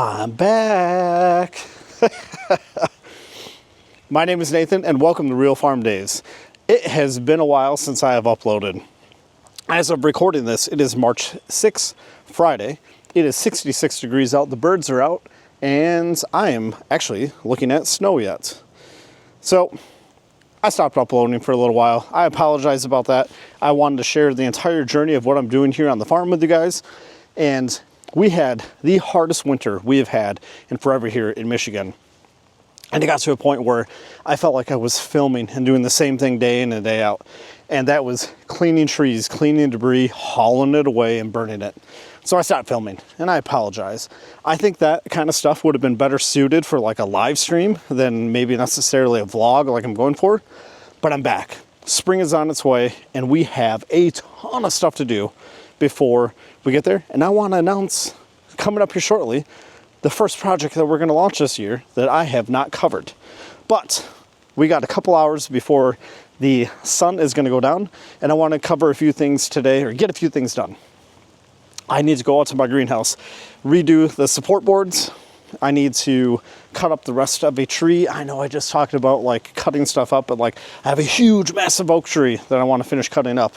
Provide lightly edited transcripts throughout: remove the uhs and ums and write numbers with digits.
I'm back. My name is Nathan and welcome to Real Farm Days. It has been a while since I have uploaded. As of recording this, it is March 6th, Friday. It is 66 degrees out, the birds are out, and I am actually looking at snow yet. So, I stopped uploading for a little while. I apologize about that. I wanted to share the entire journey of what I'm doing here on the farm with you guys, and we had the hardest winter we have had in forever here in Michigan. And it got to a point where I felt like I was filming and doing the same thing day in and day out. And that was cleaning trees, cleaning debris, hauling it away and burning it. So I stopped filming and I apologize. I think that kind of stuff would have been better suited for like a live stream than maybe necessarily a vlog like I'm going for. But I'm back. Spring is on its way and we have a ton of stuff to do before we get there. And I want to announce coming up here shortly the first project that we're going to launch this year that I have not covered. But we got a couple hours before the sun is going to go down, and I want to cover a few things today, or get a few things done. I need to go out to my greenhouse, redo the support boards. I need to cut up the rest of a tree. I know I just talked about like cutting stuff up, but like I have a huge massive oak tree that I want to finish cutting up.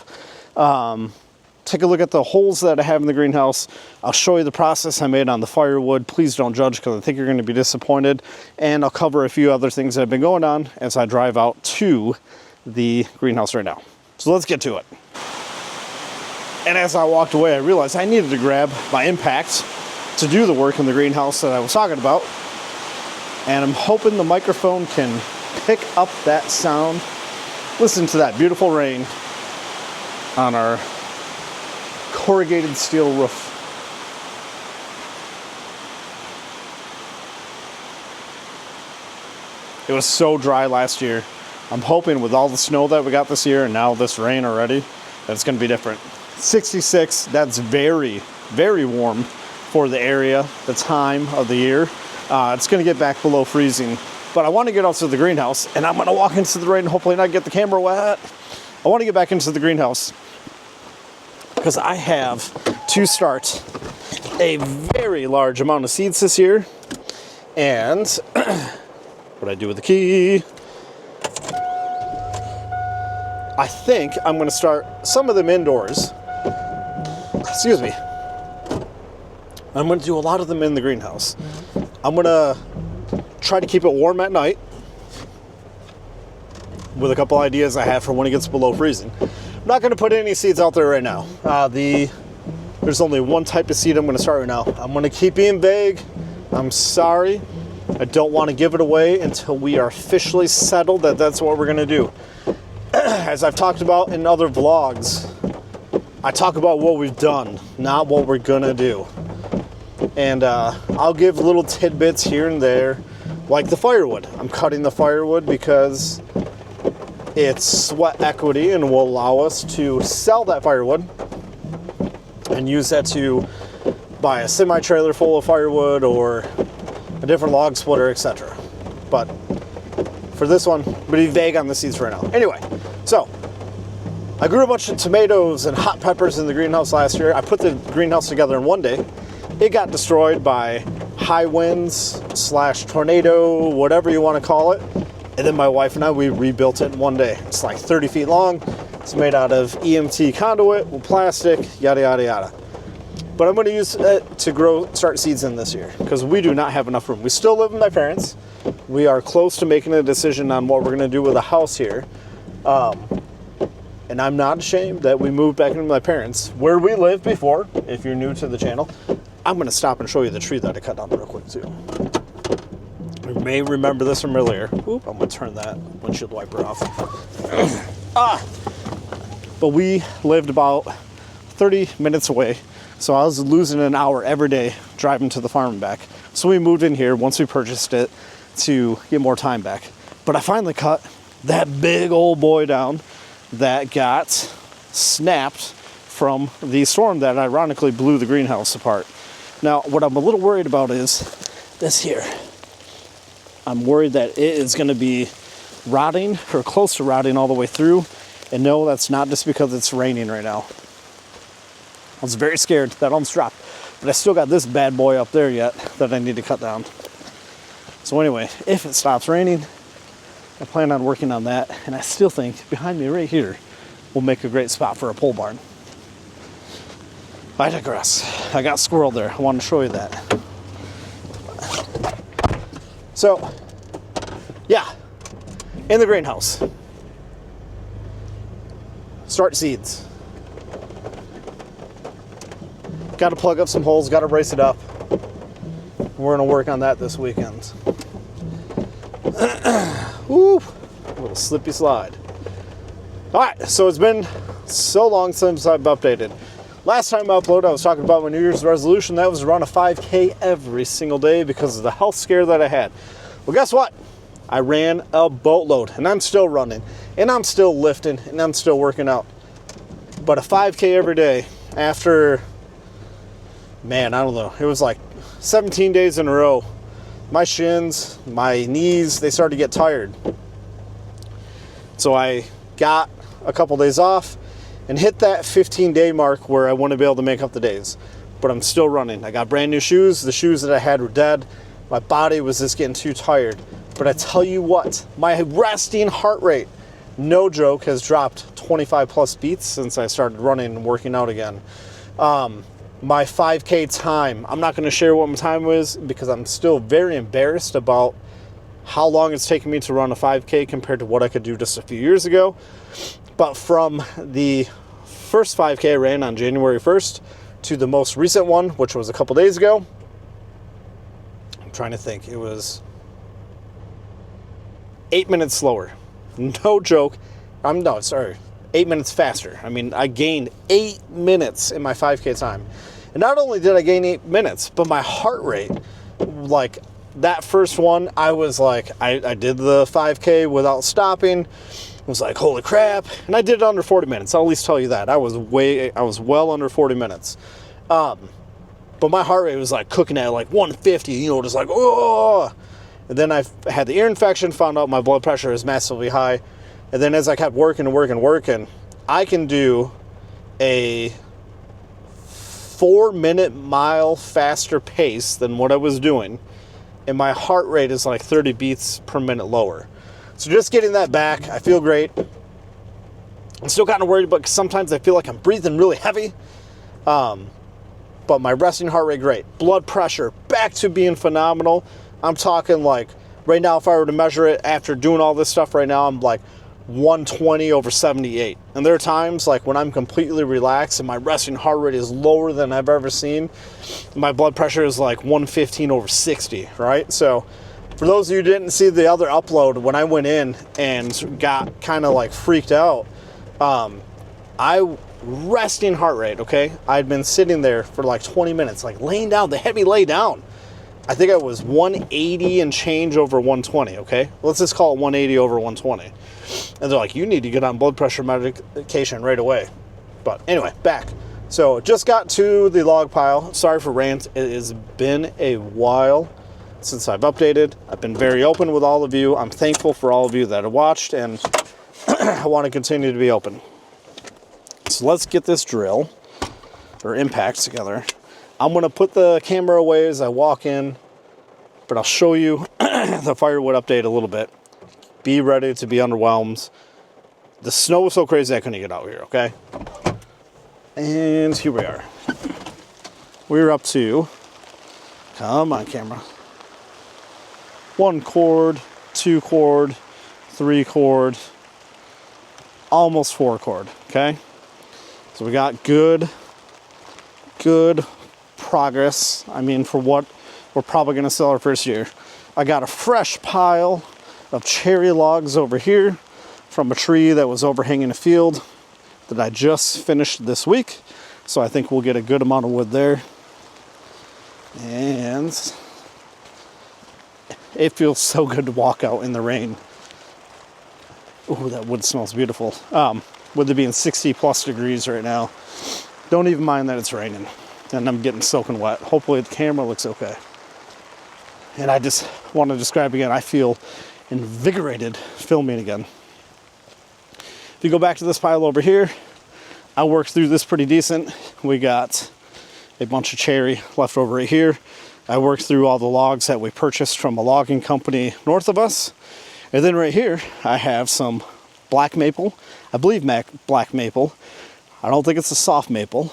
Take a look at the holes that I have in the greenhouse. I'll show you the process I made on the firewood. Please don't judge because I think you're going to be disappointed. And I'll cover a few other things that have been going on as I drive out to the greenhouse right now. So let's get to it. And as I walked away, I realized I needed to grab my impact to do the work in the greenhouse that I was talking about. And I'm hoping the microphone can pick up that sound. Listen to that beautiful rain on our corrugated steel roof. It was so dry last year. I'm hoping with all the snow that we got this year and now this rain already, that it's going to be different. 66, that's very, very warm for the area, the time of the year. It's going to get back below freezing. But I want to get out to the greenhouse and I'm going to walk into the rain and hopefully not get the camera wet. I want to get back into the greenhouse because I have to start a very large amount of seeds this year. And what I do with the key, I think I'm going to start some of them indoors. Excuse me. I'm going to do a lot of them in the greenhouse. I'm going to try to keep it warm at night with a couple ideas I have for when it gets below freezing. I'm not going to put any seeds out there right now. There's only one type of seed I'm going to start right now. I'm going to keep being vague. I'm sorry. I don't want to give it away until we are officially settled that that's what we're going to do. As I've talked about in other vlogs, I talk about what we've done, not what we're going to do. And I'll give little tidbits here and there, like the firewood. I'm cutting the firewood because it's sweat equity and will allow us to sell that firewood and use that to buy a semi-trailer full of firewood or a different log splitter, etc. But for this one, I'm going to be vague on the seeds right now. Anyway, so I grew a bunch of tomatoes and hot peppers in the greenhouse last year. I put the greenhouse together in one day. It got destroyed by high winds / tornado, whatever you want to call it. And then my wife and I, we rebuilt it in one day. It's like 30 feet long. It's made out of EMT conduit with plastic, yada, yada, yada. But I'm going to use it to start seeds in this year because we do not have enough room. We still live with my parents. We are close to making a decision on what we're going to do with the house here. And I'm not ashamed that we moved back into my parents, where we lived before, if you're new to the channel. I'm going to stop and show you the tree that I cut down real quick too. You may remember this from earlier. Oop, I'm going to turn that windshield wiper off. But we lived about 30 minutes away, so I was losing an hour every day driving to the farm and back. So we moved in here once we purchased it to get more time back. But I finally cut that big old boy down that got snapped from the storm that ironically blew the greenhouse apart. Now, what I'm a little worried about is this here. I'm worried that it is going to be rotting or close to rotting all the way through. And no, that's not just because it's raining right now. I was very scared. That almost dropped. But I still got this bad boy up there yet that I need to cut down. So anyway, if it stops raining, I plan on working on that. And I still think behind me right here will make a great spot for a pole barn. I digress. I got squirrel there. I want to show you that. So, yeah, in the greenhouse. Start seeds. Got to plug up some holes, got to brace it up. We're going to work on that this weekend. Woo, a little slippy slide. All right, so it's been so long since I've updated. Last time I uploaded, I was talking about my New Year's resolution. That was to run a 5K every single day because of the health scare that I had. Well, guess what? I ran a boatload, and I'm still running, and I'm still lifting, and I'm still working out. But a 5K every day after, man, I don't know, it was like 17 days in a row. My shins, my knees, they started to get tired. So I got a couple days off and hit that 15-day mark where I want to be able to make up the days. But I'm still running. I got brand new shoes. The shoes that I had were dead. My body was just getting too tired. But I tell you what, my resting heart rate, no joke, has dropped 25 plus beats since I started running and working out again. My 5K time, I'm not going to share what my time was because I'm still very embarrassed about how long it's taken me to run a 5K compared to what I could do just a few years ago. But from the first 5K I ran on January 1st to the most recent one, which was a couple days ago, I'm trying to think, it was 8 minutes slower. No joke. 8 minutes faster. I mean, I gained 8 minutes in my 5K time. And not only did I gain 8 minutes, but my heart rate, like that first one, I was like, I did the 5K without stopping. I was like, holy crap. And I did it under 40 minutes. I'll at least tell you that. I was well under 40 minutes. But my heart rate was like cooking at like 150, just like, oh. And then I had the ear infection, found out my blood pressure is massively high. And then as I kept working, I can do a 4-minute mile faster pace than what I was doing. And my heart rate is like 30 beats per minute lower. So just getting that back, I feel great. I'm still kind of worried, but sometimes I feel like I'm breathing really heavy. But my resting heart rate, great. Blood pressure, back to being phenomenal. I'm talking like, right now, if I were to measure it after doing all this stuff right now, I'm like 120/78. And there are times like when I'm completely relaxed and my resting heart rate is lower than I've ever seen. My blood pressure is like 115/60, right? So for those of you who didn't see the other upload, when I went in and got kind of like freaked out, resting heart rate, okay? I'd been sitting there for like 20 minutes, like laying down. They had me lay down. I think I was 180 and change over 120, okay? Let's just call it 180 over 120. And they're like, you need to get on blood pressure medication right away. But anyway, back. So just got to the log pile. Sorry for rant. It has been a while since I've updated. I've been very open with all of you. I'm thankful for all of you that have watched, and I want to continue to be open. So let's get this drill or impact together. I'm going to put the camera away as I walk in, but I'll show you the Firewood update a little bit. Be ready to be underwhelmed. The snow was so crazy I couldn't get out here, okay? And here we are. We're up to, come on camera, 1 cord, 2 cord, 3 cord, almost 4 cord, okay? So we got good progress. I mean, for what we're probably going to sell our first year. I got a fresh pile of cherry logs over here from a tree that was overhanging a field that I just finished this week. So I think we'll get a good amount of wood there. And it feels so good to walk out in the rain. Ooh, that wood smells beautiful. With it being 60 plus degrees right now, don't even mind that it's raining and I'm getting soaking wet. Hopefully the camera looks okay. And I just want to describe again, I feel invigorated filming again. If you go back to this pile over here, I worked through this pretty decent. We got a bunch of cherry left over right here. I worked through all the logs that we purchased from a logging company north of us. And then right here, I have some black maple. I believe black maple. I don't think it's a soft maple.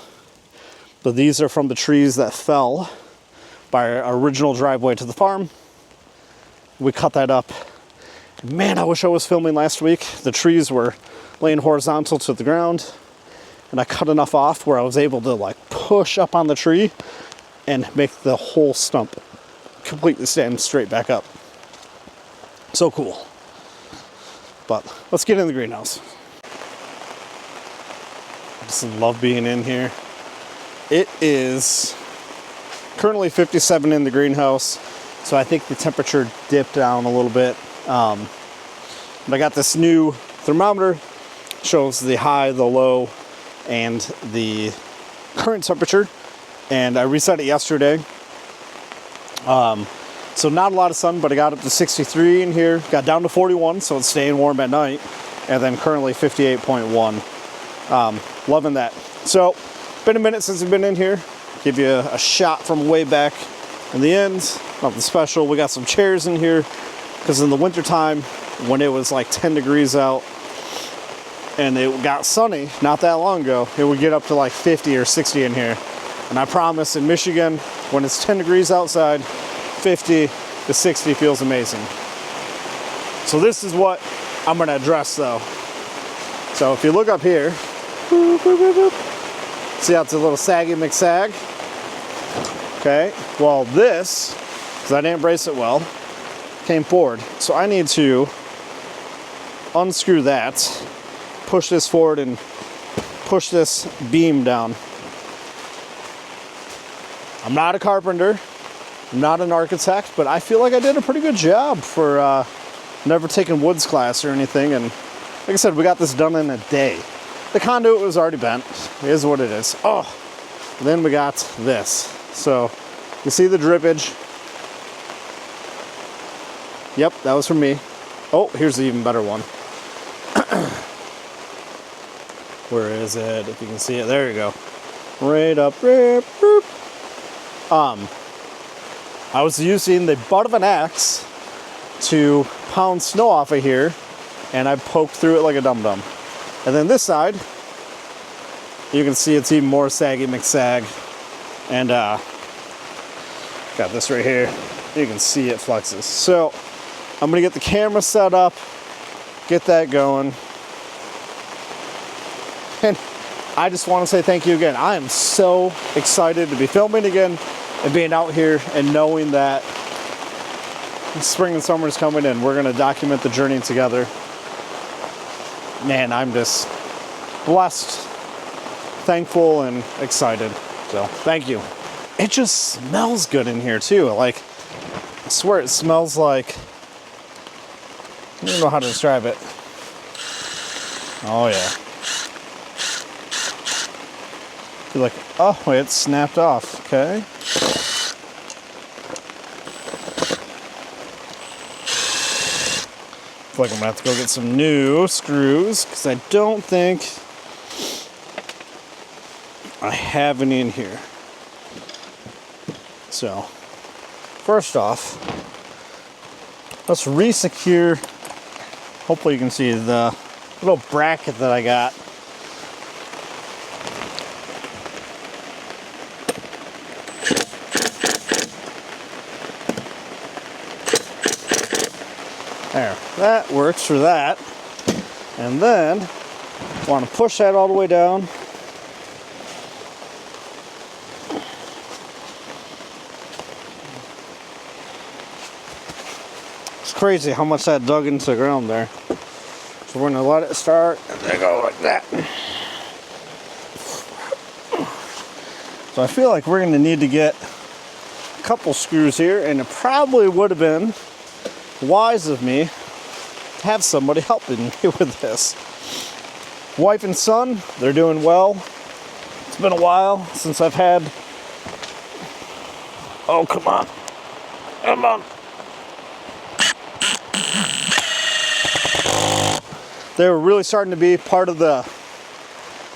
But these are from the trees that fell by our original driveway to the farm. We cut that up. Man, I wish I was filming last week. The trees were laying horizontal to the ground, and I cut enough off where I was able to like push up on the tree and make the whole stump completely stand straight back up. So cool. But let's get in the greenhouse. I just love being in here. It is currently 57 in the greenhouse, so I think the temperature dipped down a little bit. But I got this new thermometer, shows the high, the low, and the current temperature, and I reset it yesterday. So not a lot of sun, but I got up to 63 in here, got down to 41, so it's staying warm at night, and then currently 58.1. Loving that. So, been a minute since I've been in here. Give you a shot from way back in the end. Nothing special. We got some chairs in here, because in the wintertime, when it was like 10 degrees out, and it got sunny not that long ago, it would get up to like 50 or 60 in here. And I promise, in Michigan, when it's 10 degrees outside, 50 to 60 feels amazing. So this is what I'm going to address though. So if you look up here, boop, boop, boop, boop, see how it's a little saggy McSag? Okay, well this, because I didn't brace it well, came forward. So I need to unscrew that, push this forward and push this beam down. I'm not a carpenter, I'm not an architect, but I feel like I did a pretty good job for never taking woods class or anything. And like I said, we got this done in a day. The conduit was already bent. It is what it is. Oh, then we got this. So you see the drippage. Yep, that was from me. Oh, here's the even better one. Where is it? If you can see it, there you go. Right up there. Boop. I was using the butt of an axe to pound snow off of here, and I poked through it like a dum-dum. And then this side, you can see it's even more saggy McSag. And got this right here. You can see it flexes. So I'm gonna get the camera set up, get that going. And I just want to say thank you again. I am so excited to be filming again and being out here and knowing that spring and summer is coming and we're going to document the journey together. Man, I'm just blessed, thankful, and excited. So, thank you. It just smells good in here too. Like, I swear it smells like, I don't know how to describe it. Oh yeah. You're like, oh, wait, it snapped off. Okay. I feel like I'm gonna have to go get some new screws because I don't think I have any in here. So, first off, let's re-secure. Hopefully you can see the little bracket that I got. There, that works for that. And then, want to push that all the way down. It's crazy how much that dug into the ground there. So we're going to let it start, and then go like that. So I feel like we're going to need to get a couple screws here, and it probably would have been wise of me to have somebody helping me with this. Wife and son, they're doing well. It's been a while since I've had... Oh, come on. Come on. They were really starting to be part of the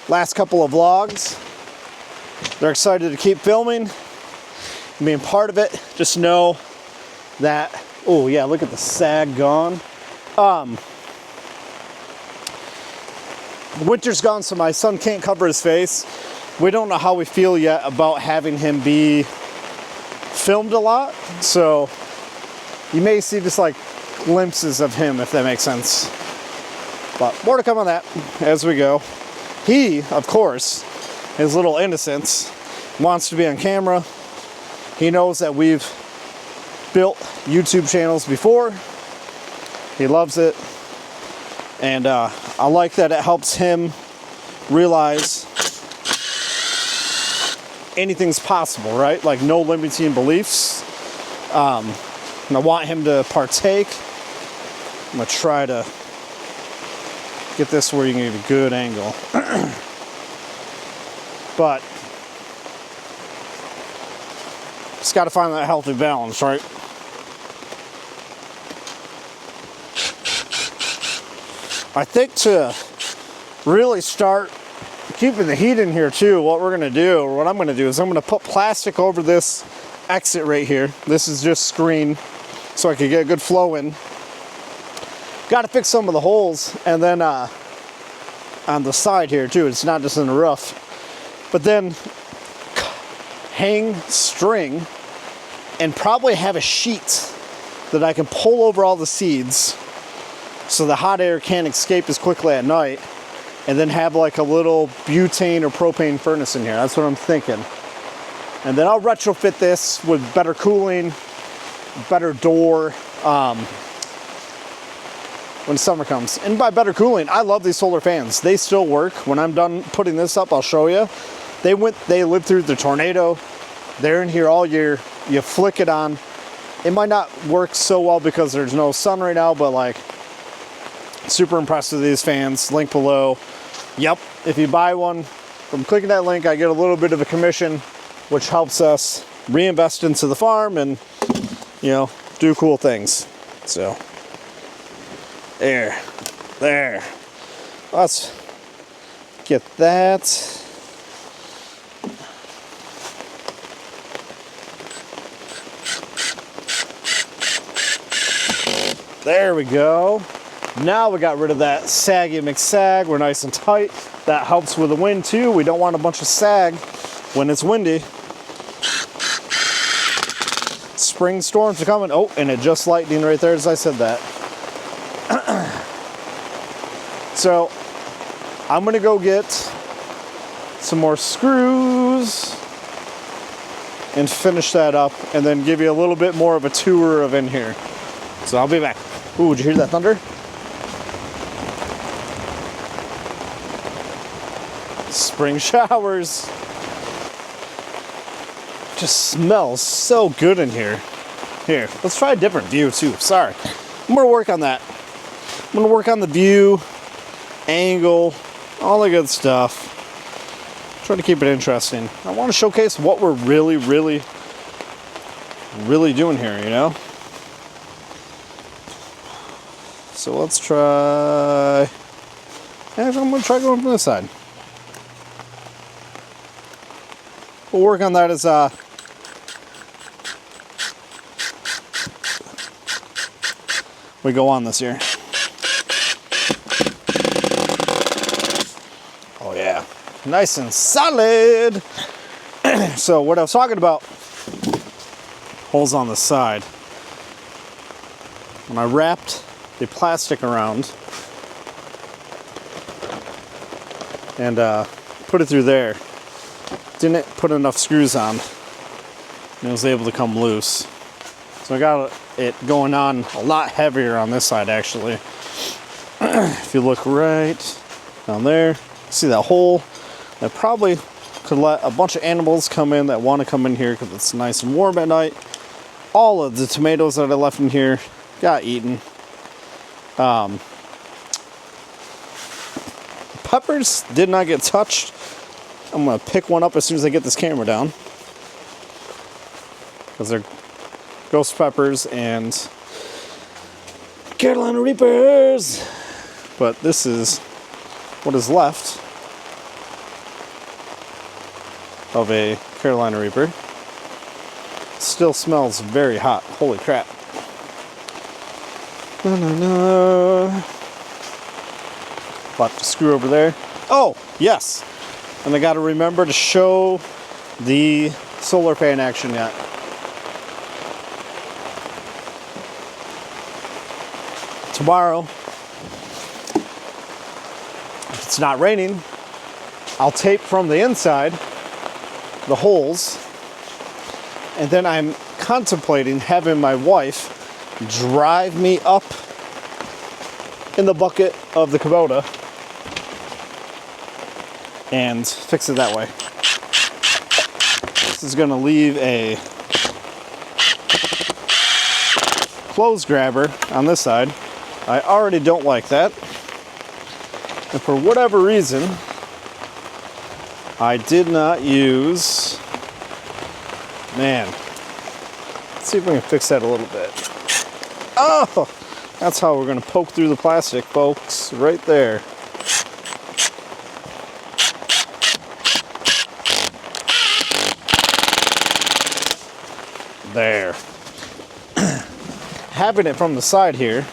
last couple of vlogs. they're excited to keep filming and being part of it. Just know that, oh yeah, look at the sag gone. Winter's gone, so my son can't cover his face. We don't know how we feel yet about having him be filmed a lot, so you may see just like glimpses of him, if that makes sense. But more to come on that as we go. He, of course, his little innocence, wants to be on camera. He knows that we've built YouTube channels before. He loves it. And I like that it helps him realize anything's possible, right? Like no limiting beliefs. And I want him to partake. I'm gonna try to get this where you can get a good angle. But just got to find that healthy balance, right? I think to really start keeping the heat in here too, what I'm going to do is I'm going to put plastic over this exit right here. This is just screen so I can get a good flow in. Got to fix some of the holes, and then on the side here too, it's not just in the roof. But then hang string and probably have a sheet that I can pull over all the seeds so the hot air can't escape as quickly at night, and then have like a little butane or propane furnace in here. That's what I'm thinking. And then I'll retrofit this with better cooling, better door when summer comes. And by better cooling, I love these solar fans. They still work. When I'm done putting this up, I'll show you. They lived through the tornado. They're in here all year. You flick it on. It might not work so well because there's no sun right now, but like, super impressed with these fans. Link below. Yep, if you buy one from clicking that link, I get a little bit of a commission, which helps us reinvest into the farm and, you know, do cool things. So there. Let's get that. There we go. Now we got rid of that saggy McSag. We're nice and tight. That helps with the wind too. We don't want a bunch of sag when it's windy. Spring storms are coming. Oh, and it just lightning right there as I said that. So I'm gonna go get some more screws and finish that up, and then give you a little bit more of a tour of in here. So I'll be back. Ooh, did you hear that thunder? Spring showers. Just smells so good in here. Here, let's try a different view too. Sorry. I'm gonna work on that. I'm gonna work on the view, angle, all the good stuff. Try to keep it interesting. I want to showcase what we're really doing here, you know? So let's try, actually I'm gonna try going from this side. We'll work on that as we go on this year. Oh yeah, nice and solid. So what I was talking about, holes on the side. When I wrapped the plastic around and put it through there, didn't put enough screws on, and it was able to come loose. So I got it going on a lot heavier on this side actually. If you look right down there, see that hole? That probably could let a bunch of animals come in that want to come in here because it's nice and warm at night. All of the tomatoes that I left in here got eaten. Peppers did not get touched. I'm going to pick one up as soon as I get this camera down, because they're ghost peppers and Carolina Reapers. But this is what is left. of a Carolina Reaper. Still smells very hot. Holy crap. But the screw over there. Oh, yes. And I got to remember to show the solar fan action yet. Tomorrow, if it's not raining, I'll tape from the inside the holes, and then I'm contemplating having my wife drive me up in the bucket of the Kubota and fix it that way. This is going to leave a clothes grabber on this side. I already don't like that. And for whatever reason, I did not use... Man. Let's see if we can fix that a little bit. Oh! That's how we're going to poke through the plastic, folks. Right there. There. Having it from the side here,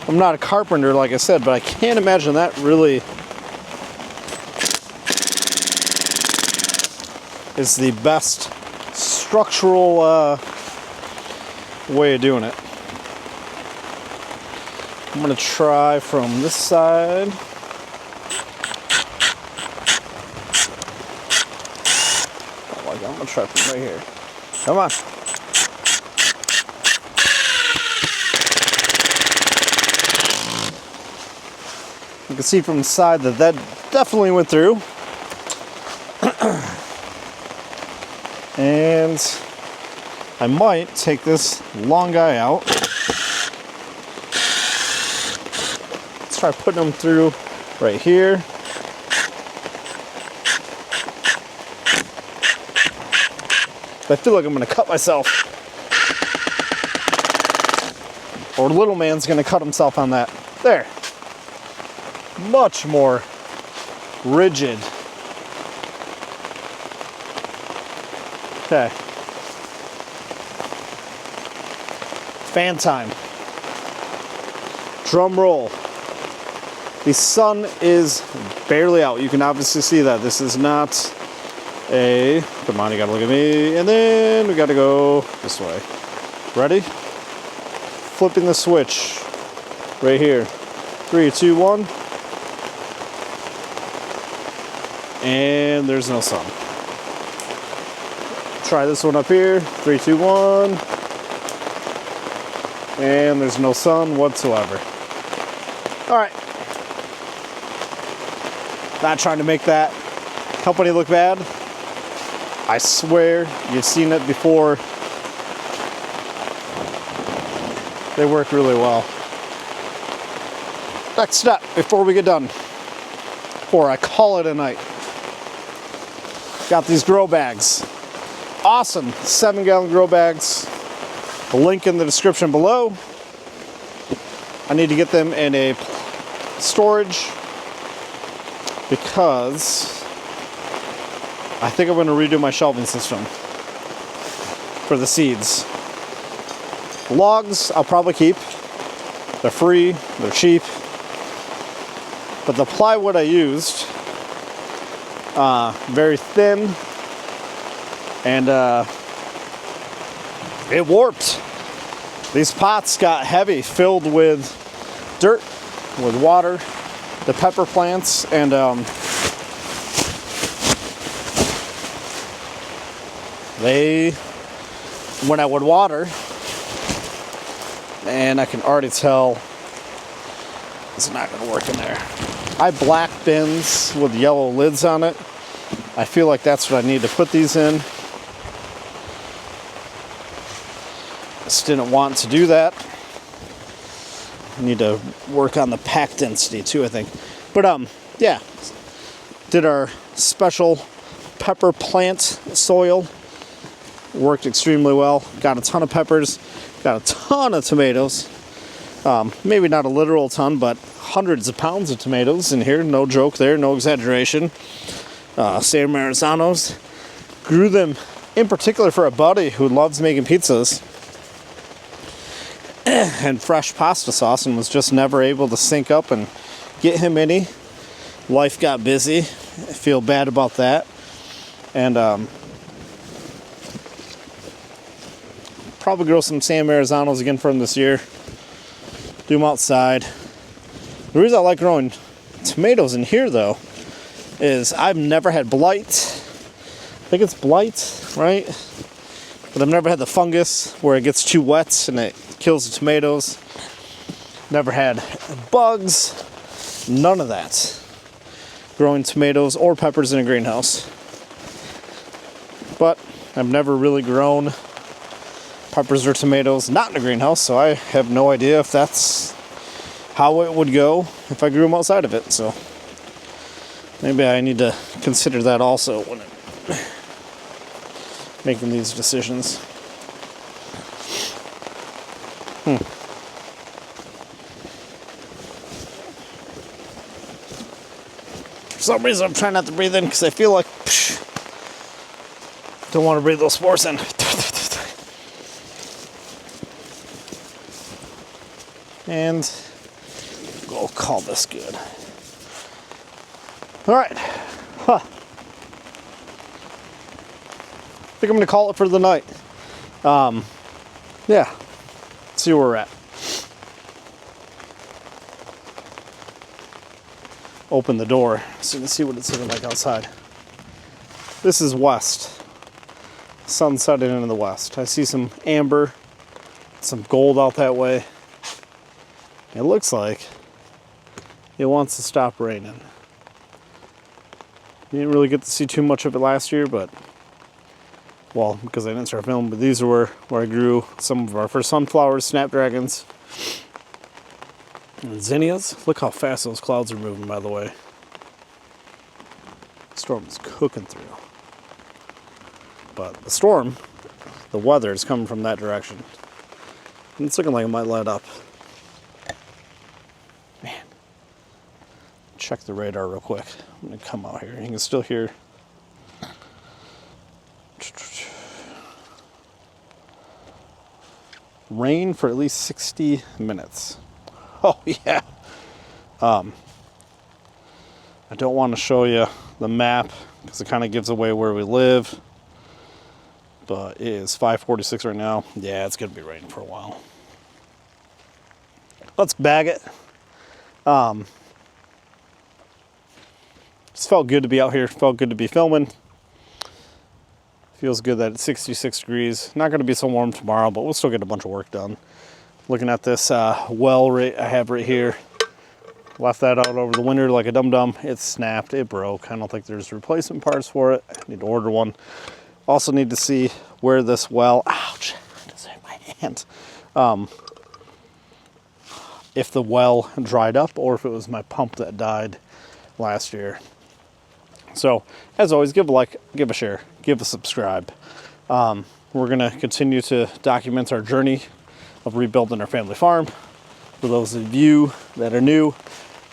I'm not a carpenter, like I said, but I can't imagine that really is the best structural way of doing it. I'm going to try from this side. Oh my God, I'm going to try from right here. Come on. You can see from the side that that definitely went through. And I might take this long guy out. Let's try putting them through right here. I feel like I'm going to cut myself. Or little man's going to cut himself on that. There. Much more rigid. Okay. Fan time. Drum roll. The sun is barely out. You can obviously see that. This is not a... Come on, you gotta look at me. And then we gotta go this way. Ready? Flipping the switch. Right here. 3, 2, 1. And there's no sun. Try this one up here. 3, 2, 1. And there's no sun whatsoever. Alright. Not trying to make that company look bad. I swear you've seen it before. They work really well. Next step before we get done. Before I call it a night. Got these grow bags. Awesome 7-gallon grow bags. The link in the description below. I need to get them in a storage because I think I'm going to redo my shelving system for the seeds. The logs I'll probably keep. They're free, they're cheap. But the plywood I used, very thin, and it warped. These pots got heavy, filled with dirt, with water, the pepper plants, and when I would water, and I can already tell it's not going to work in there. I have black bins with yellow lids on it. I feel like that's what I need to put these in. Just didn't want to do that. I need to work on the pack density too, I think. But yeah, did our special pepper plant soil. Worked extremely well. Got a ton of peppers. Got a ton of tomatoes. Maybe not a literal ton, but hundreds of pounds of tomatoes in here. No joke there, no exaggeration. San Marizanos. grew them in particular for a buddy who loves making pizzas and fresh pasta sauce, and was just never able to sync up and get him any. Life got busy. I feel bad about that. And probably grow some San Marizanos again for him this year. Do them outside. The reason I like growing tomatoes in here, though, is I've never had blight. I think it's blight, right? But I've never had the fungus where it gets too wet and it kills the tomatoes. Never had bugs. None of that. Growing tomatoes or peppers in a greenhouse. But I've never really grown peppers or tomatoes not in a greenhouse, so I have no idea if that's how it would go if I grew them outside of it. So maybe I need to consider that also when making these decisions. For some reason I'm trying not to breathe in because I feel like don't want to breathe those spores in. And we'll call this good. All right. I think I'm going to call it for the night. Yeah. Let's see where we're at. Open the door so you can see what it's looking like outside. This is west. Sun setting into the west. I see some amber, some gold out that way. It looks like it wants to stop raining. You didn't really get to see too much of it last year, but, well, because I didn't start filming, but these are where I grew some of our first sunflowers, snapdragons, and zinnias. Look how fast those clouds are moving, by the way. The storm is cooking through. But the storm, the weather is coming from that direction. And it's looking like it might let up. Man. Check the radar real quick. I'm going to come out here. You can still hear. Rain for at least 60 minutes. Oh, yeah. I don't want to show you the map because it kind of gives away where we live. But it is 5:46 right now. Yeah, it's going to be raining for a while. Let's bag it. Just felt good to be out here. Felt good to be filming. Feels good that it's 66 degrees. Not going to be so warm tomorrow, but we'll still get a bunch of work done. Looking at this well I have right here. Left that out over the winter like a dum-dum. It snapped. It broke. I don't think there's replacement parts for it. I need to order one. Also need to see where this well, ouch, I just hit my hand. If the well dried up or if it was my pump that died last year. So, as always, give a like, give a share, give a subscribe. We're going to continue to document our journey of rebuilding our family farm. For those of you that are new,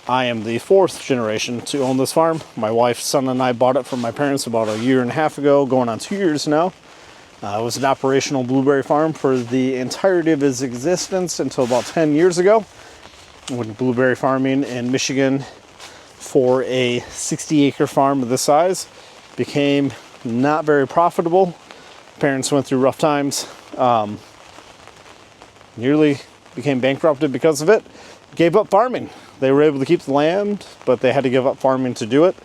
I am the 4th generation to own this farm. My wife, son, and I bought it from my parents about a year and a half ago, going on 2 years now. It was an operational blueberry farm for the entirety of its existence until about 10 years ago, when blueberry farming in Michigan for a 60-acre farm of this size became not very profitable. Parents went through rough times, nearly became bankrupted because of it, gave up farming. They were able to keep the land, but they had to give up farming to do it.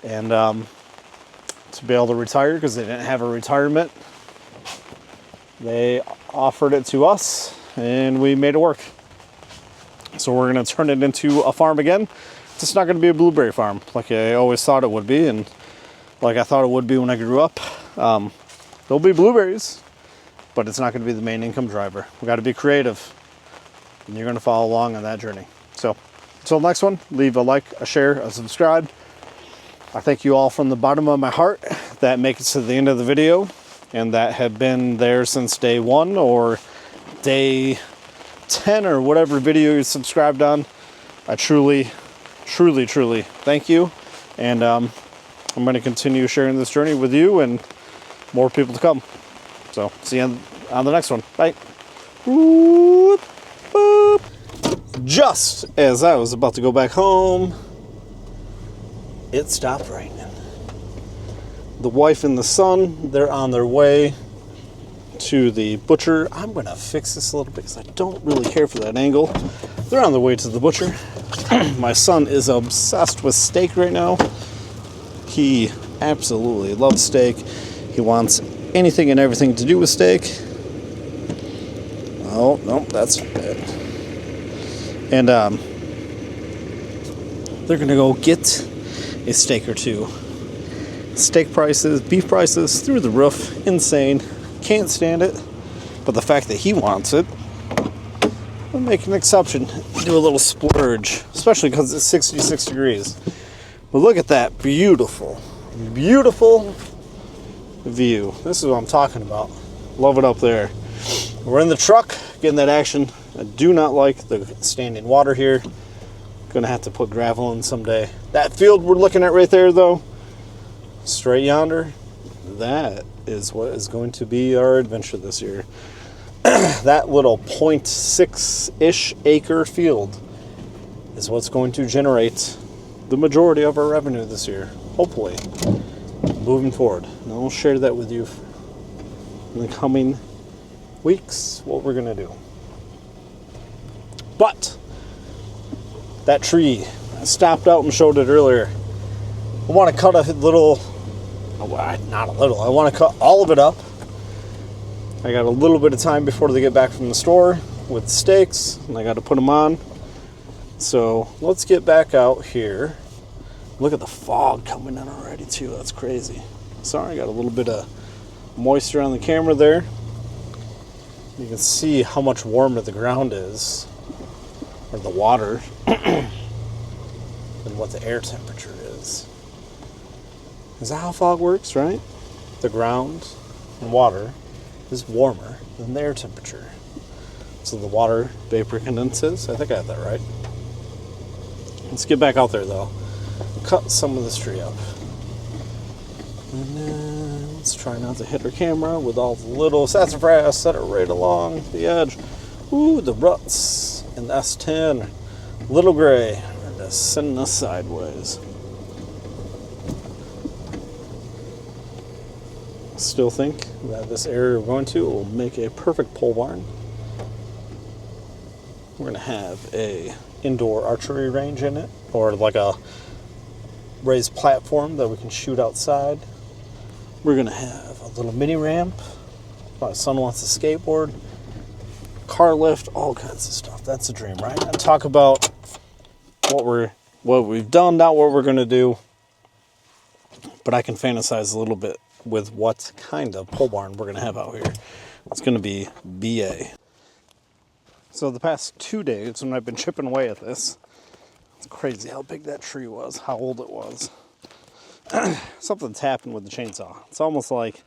And to be able to retire, because they didn't have a retirement, they offered it to us, and we made it work. So we're going to turn it into a farm again. It's just not going to be a blueberry farm like I always thought it would be, and like I thought it would be when I grew up. There'll be blueberries, but it's not going to be the main income driver. We got to be creative, and you're going to follow along on that journey. So until the next one, leave a like, a share, a subscribe. I thank you all from the bottom of my heart that make it to the end of the video and that have been there since day 1 or day 10 or whatever video you subscribed on. I truly thank you. And I'm going to continue sharing this journey with you and more people to come. So see you on the next one. Bye. Boop, boop. Just as I was about to go back home, it stopped raining. The wife and the son, they're on their way to the butcher. I'm going to fix this a little bit because I don't really care for that angle. They're on their way to the butcher. My son is obsessed with steak right now. He absolutely loves steak. He wants anything and everything to do with steak. Oh, no, that's not bad. And they're going to go get a steak or two. Steak prices, beef prices, through the roof, insane. Can't stand it. But the fact that he wants it, we'll make an exception. Do a little splurge, especially because it's 66 degrees. But look at that beautiful, beautiful view. This is what I'm talking about. Love it up there. We're in the truck, getting that action. I do not like the standing water here. Gonna have to put gravel in someday. That field we're looking at right there, though, straight yonder, that is what is going to be our adventure this year. That little 0.6-ish acre field is what's going to generate the majority of our revenue this year, hopefully, moving forward. And I'll share that with you in the coming weeks, what we're going to do. But that tree, I stopped out and showed it earlier. I want to cut a little, not a little, I want to cut all of it up. I got a little bit of time before they get back from the store with steaks, and I got to put them on. So let's get back out here. Look at the fog coming in already too. That's crazy. Sorry, I got a little bit of moisture on the camera there. You can see how much warmer the ground is, or the water, than what the air temperature is. Is that how fog works, right? The ground and water is warmer than the air temperature. So the water vapor condenses. I think I have that right. Let's get back out there though. Cut some of this tree up. And then let's try not to hit our camera with all the little sassafras that are right along the edge. Ooh, the ruts in the S10. Little gray are just sending us sideways. Still think that this area we're going to will make a perfect pole barn. We're going to have a indoor archery range in it, or like a raised platform that we can shoot outside. We're going to have a little mini ramp. My son wants a skateboard, car lift, all kinds of stuff. That's a dream, right? And talk about what we've done, not what we're going to do. But I can fantasize a little bit with what kind of pole barn we're going to have out here. It's going to be BA. So the past 2 days when I've been chipping away at this, it's crazy how big that tree was, how old it was. Something's happened with the chainsaw. It's almost like,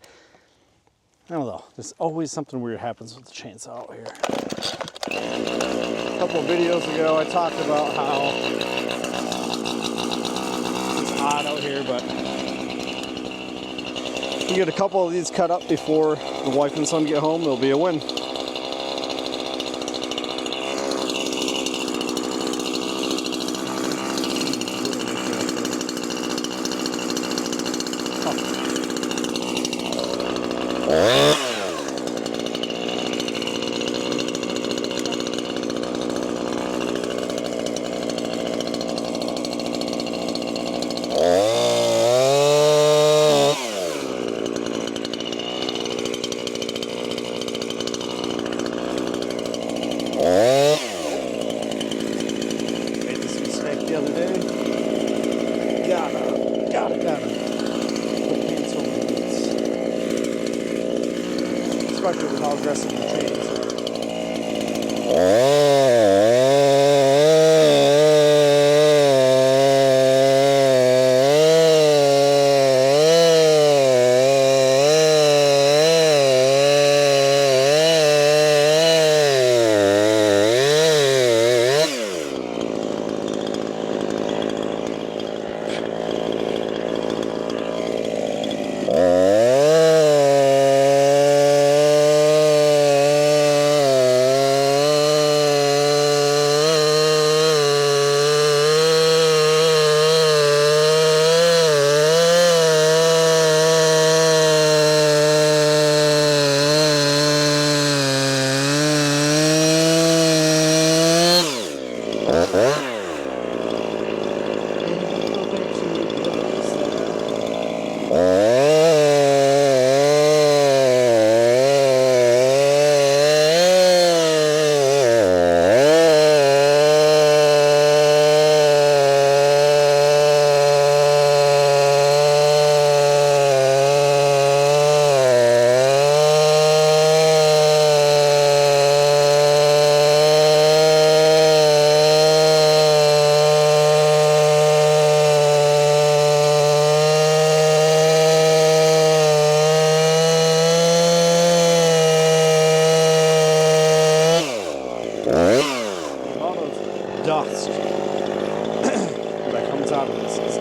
I don't know, there's always something weird happens with the chainsaw out here. A couple of videos ago I talked about how it's odd out here, but if you get a couple of these cut up before the wife and son get home, it'll be a win. Especially with how aggressive the chains are. dust that comes out of this is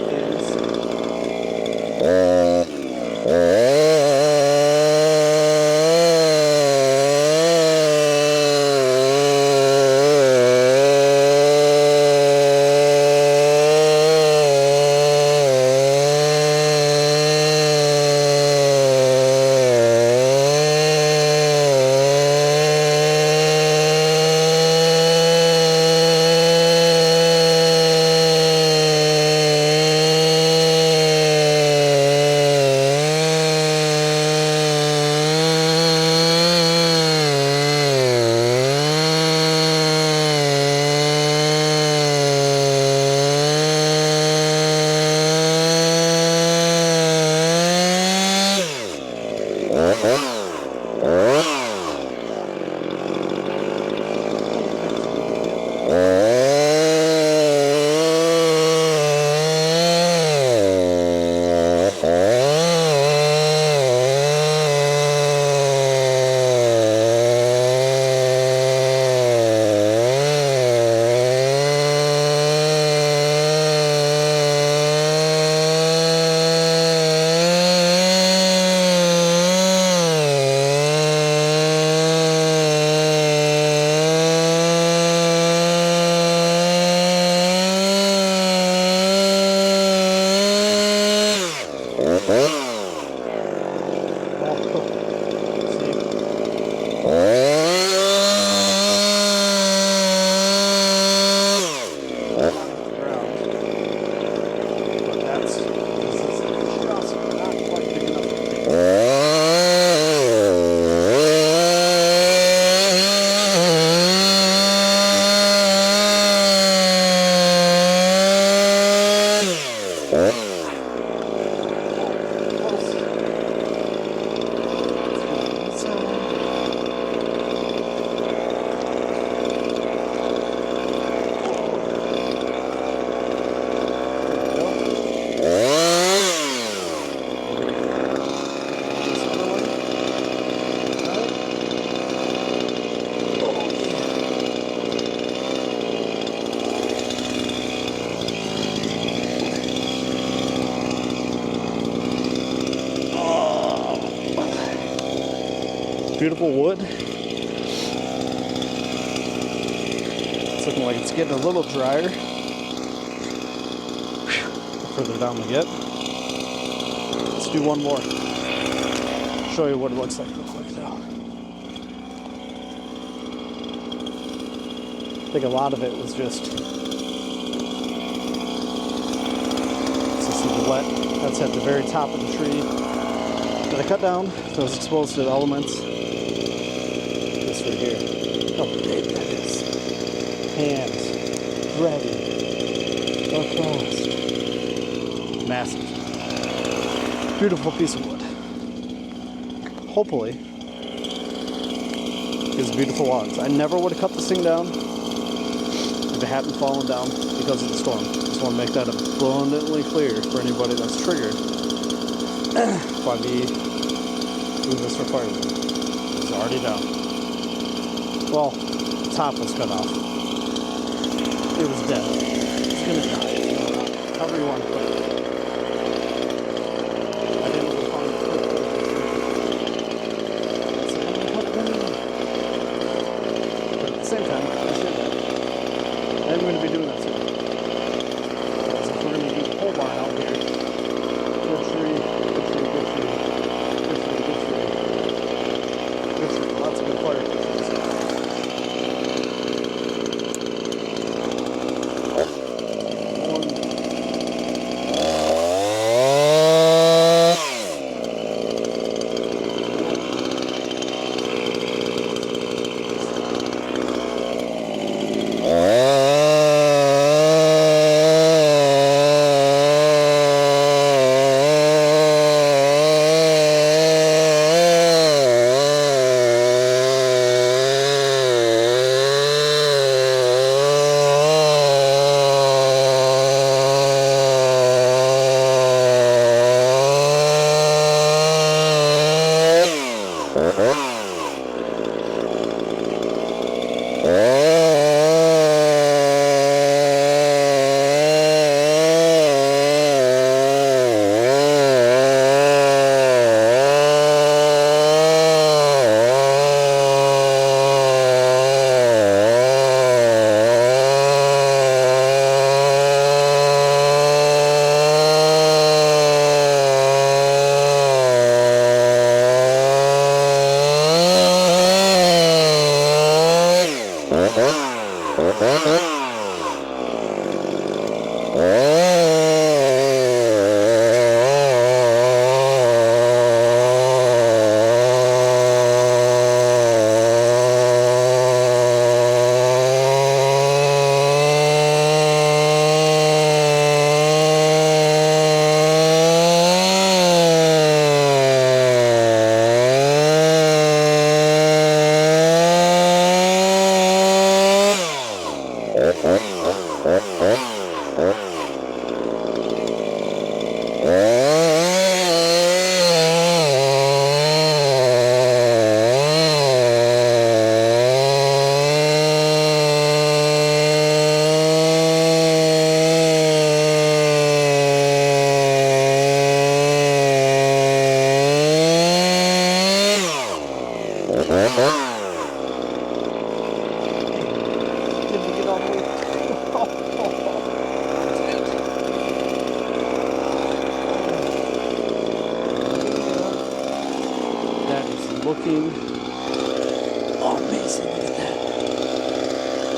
beautiful wood. It's looking like it's getting a little drier. The further down we get. Let's do one more. Show you what it looks like real quick though. I think a lot of it was just the wet. That's at the very top of the tree that I cut down. So it's exposed to the elements. This right here. How big that is. Hands. Ready. Across. Massive. Beautiful piece of wood. Hopefully, gives beautiful logs. I never would have cut this thing down if it hadn't fallen down because of the storm. Just want to make that abundantly clear for anybody that's triggered by me doing this for firewood. It's already down. Well, the top was cut off. It was dead. It's gonna die. However you want to put it. I didn't really find it. But at the same time, I should have. I'm going to be doing that soon. Because if we're going to do the pole barn out here, good tree, good tree, good tree, good tree, good tree, good tree, lots of good fire trees.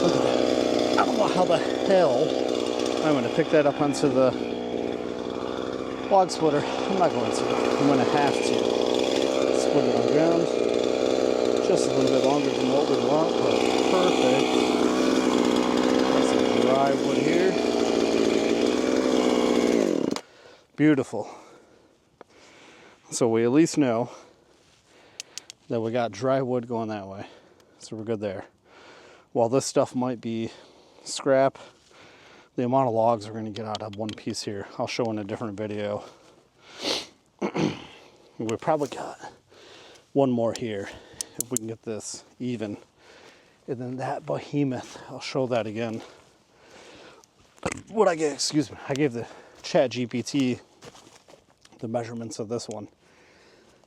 Look at that. I don't know how the hell I'm going to pick that up onto the log splitter. I'm not going to. I'm going to have to split it on the ground. Just a little bit longer than what we want, but perfect. That's some dry wood here. Beautiful. So we at least know that we got dry wood going that way. So we're good there. While this stuff might be scrap, the amount of logs we're going to get out of one piece here, I'll show in a different video. We probably got one more here if we can get this even. And then that behemoth, I'll show that again. What I get, excuse me, I gave the Chat GPT the measurements of this one.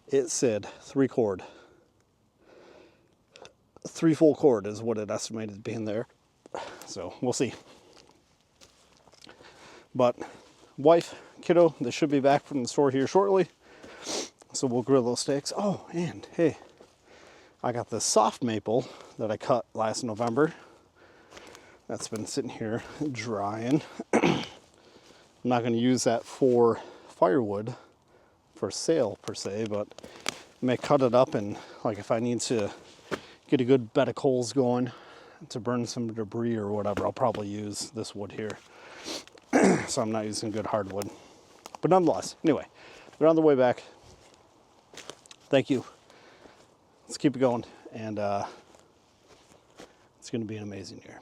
It said 3 cord. 3 full cord is what it estimated being there. So we'll see. But wife, kiddo, they should be back from the store here shortly. So we'll grill those steaks. Oh, and hey, I got this soft maple that I cut last November. That's been sitting here drying. I'm not going to use that for firewood for sale per se, but I may cut it up, and like if I need to get a good bed of coals going to burn some debris or whatever, I'll probably use this wood here. So I'm not using good hardwood. But nonetheless, anyway, we're on the way back. Thank you. Let's keep it going, and it's going to be an amazing year.